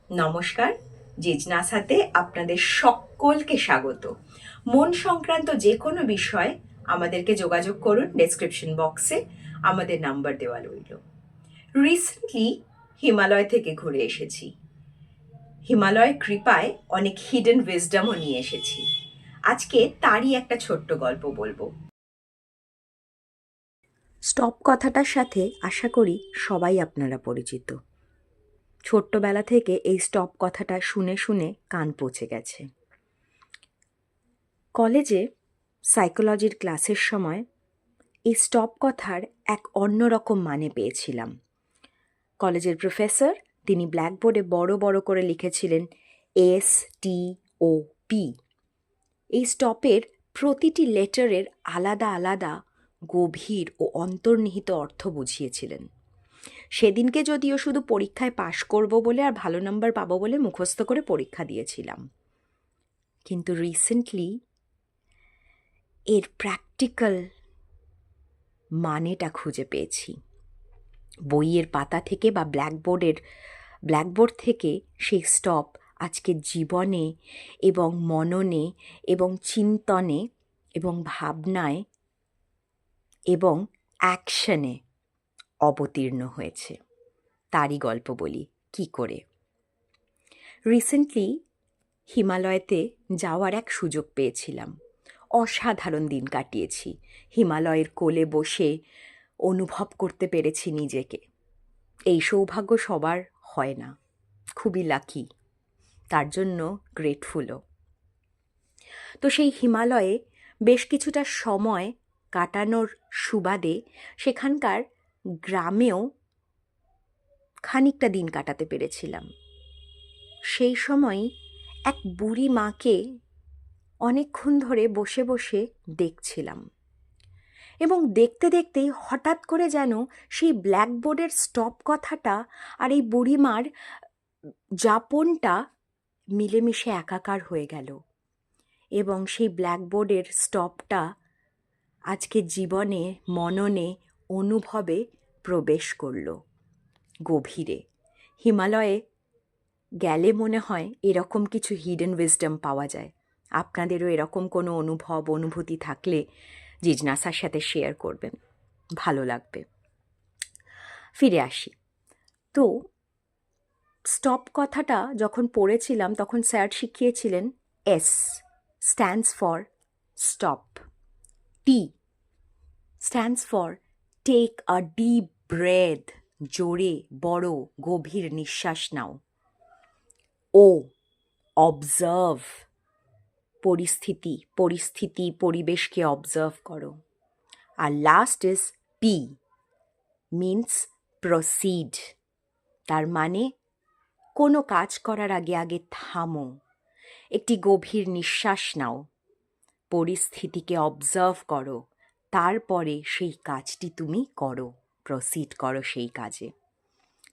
নমস্কার, জিজ্ঞাসাতে আপনাদের সকলকে স্বাগত। মন সংক্রান্ত যে কোনো বিষয় আমাদেরকে যোগাযোগ করুন, ডেসক্রিপশন বক্সে আমাদের নাম্বার দেওয়া রইল। রিসেন্টলি হিমালয় থেকে ঘুরে এসেছি। হিমালয়ের কৃপায় অনেক হিডেন উইজডমও নিয়ে এসেছি। আজকে তারই একটা ছোট্ট গল্প বলবো। স্টপ কথাটার সাথে আশা করি সবাই আপনারা পরিচিত। ছোট্টবেলা থেকে এই স্টপ কথাটা শুনে শুনে কান পচে গেছে। কলেজে সাইকোলজির ক্লাসের সময় এই স্টপ কথার এক অন্যরকম মানে পেয়েছিলাম। কলেজের প্রফেসর তিনি ব্ল্যাকবোর্ডে বড় বড় করে লিখেছিলেন STOP। এই স্টপের প্রতিটি লেটারের আলাদা আলাদা গভীর ও অন্তর্নিহিত অর্থ বুঝিয়েছিলেন। সেদিনকে যদিও শুধু পরীক্ষায় পাশ করব বলে আর ভালো নাম্বার পাবো বলে মুখস্থ করে পরীক্ষা দিয়েছিলাম, কিন্তু রিসেন্টলি এর প্র্যাকটিক্যাল মানেটা খুঁজে পেয়েছি। বইয়ের পাতা থেকে বা ব্ল্যাকবোর্ড থেকে সেই স্টপ আজকে জীবনে এবং মননে এবং চিন্তনে এবং ভাবনায় এবং অ্যাকশনে অবতীর্ণ হয়েছে। তারই গল্প বলি কি করে। রিসেন্টলি হিমালয়তে যাওয়ার এক সুযোগ পেয়েছিলাম। অসাধারণ দিন কাটিয়েছি। হিমালয়ের কোলে বসে অনুভব করতে পেরেছি নিজেকে। এই সৌভাগ্য সবার হয় না, খুবই লাকি, তার জন্য গ্রেটফুলও। তো সেই হিমালয়ে বেশ কিছুটা সময় কাটানোর সুবাদে সেখানকার গ্রামেও খানিকটা দিন কাটাতে পেরেছিলাম। সেই সময় এক বুড়ি মাকে অনেকক্ষণ ধরে বসে বসে দেখছিলাম এবং দেখতে দেখতেই হঠাৎ করে যেন সেই ব্ল্যাকবোর্ডের স্টপ কথাটা আর এই বুড়িমার যাপনটা মিলেমিশে একাকার হয়ে গেল এবং সেই ব্ল্যাকবোর্ডের স্টপটা আজকে জীবনে, মননে, অনুভবে প্রবেশ করল গভীরে। হিমালয়ে গেলে মনে হয় এরকম কিছু হিডেন উইজডম পাওয়া যায়। আপনাদেরও এরকম কোনো অনুভূতি থাকলে জিজ্ঞাসার সাথে শেয়ার করবেন, ভালো লাগবে। ফিরে আসি। তো স্টপ কথাটা যখন পড়েছিলাম তখন স্যার শিখিয়েছিলেন S stands for stop, T stands for take a deep breath, জোরে বড় গভীর নিঃশ্বাস নাও। O observe, পরিবেশকে অবজার্ভ করো। আর last is P means proceed, তার মানে কোনো কাজ করার আগে আগে থামো, একটি গভীর নিঃশ্বাস নাও, পরিস্থিতিকে অবজার্ভ করো, তারপরে সেই কাজটি তুমি করো, প্রসিড করো সেই কাজে।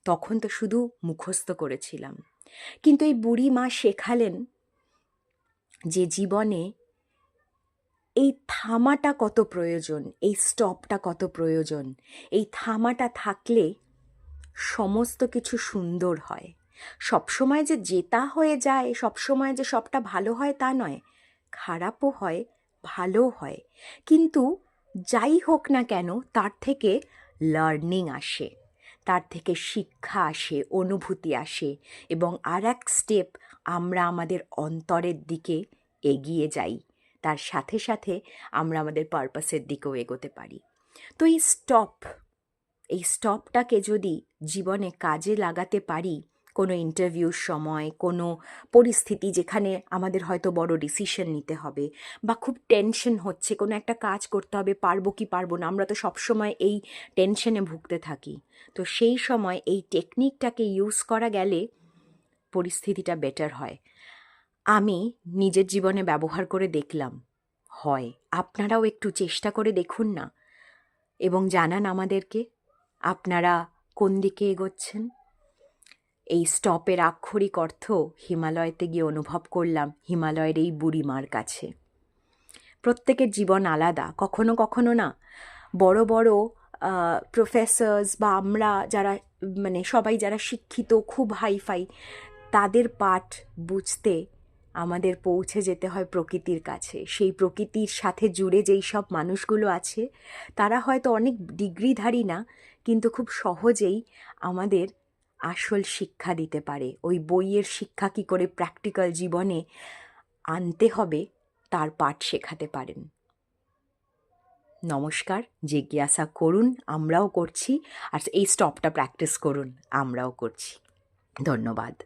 তখন তো শুধু মুখস্থ করেছিলাম, কিন্তু এই বুড়ি মা শেখালেন যে জীবনে এই থামাটা কত প্রয়োজন, এই স্টপটা কত প্রয়োজন। এই থামাটা থাকলে সমস্ত কিছু সুন্দর হয়। সবসময় যে জেতা হয়ে যায়, সবসময় যে সবটা ভালো হয় তা নয়, খারাপও হয়, ভালো হয়, কিন্তু যাই হোক না কেন তার থেকে লার্নিং আসে, তার থেকে শিক্ষা আসে, অনুভূতি আসে এবং আর এক স্টেপ আমরা আমাদের অন্তরের দিকে এগিয়ে যাই। তার সাথে সাথে আমরা আমাদের পারপাসের দিকেও এগোতে পারি। তো এই স্টপটাকে যদি জীবনে কাজে লাগাতে পারি, কোনো ইন্টারভিউর সময়, কোনো পরিস্থিতি যেখানে আমাদের হয়তো বড় ডিসিশন নিতে হবে বা খুব টেনশন হচ্ছে, কোনো একটা কাজ করতে হবে, পারবো কি পারবো না, আমরা তো সবসময় এই টেনশনে ভুগতে থাকি। তো সেই সময় এই টেকনিকটাকে ইউজ করা গেলে পরিস্থিতিটা বেটার হয়। আমি নিজের জীবনে ব্যবহার করে দেখলাম হয়। আপনারাও একটু চেষ্টা করে দেখুন না এবং জানান আমাদেরকে আপনারা কোন দিকে এগোচ্ছেন। এই স্টপের আক্ষরিক অর্থ হিমালয়তে গিয়ে অনুভব করলাম হিমালয়ের এই বুড়িমার কাছে। প্রত্যেকের জীবন আলাদা, কখনো কখনো না বড় বড় প্রফেসর্স বা আমরা যারা সবাই যারা শিক্ষিত, খুব হাইফাই, তাদের পাঠ বুঝতে আমাদের পৌঁছে যেতে হয় প্রকৃতির কাছে। সেই প্রকৃতির সাথে জুড়ে যেই সব মানুষগুলো আছে তারা হয়তো অনেক ডিগ্রিধারী না, কিন্তু খুব সহজেই আমাদের আসল শিক্ষা দিতে পারে। ওই বইয়ের শিক্ষা কী করে প্র্যাকটিক্যাল জীবনে আনতে হবে তার পাঠ শেখাতে পারেন। নমস্কার, জিজ্ঞাসা করুন, আমরাও করছি, আর এই স্টপটা প্র্যাকটিস করুন, আমরাও করছি। ধন্যবাদ।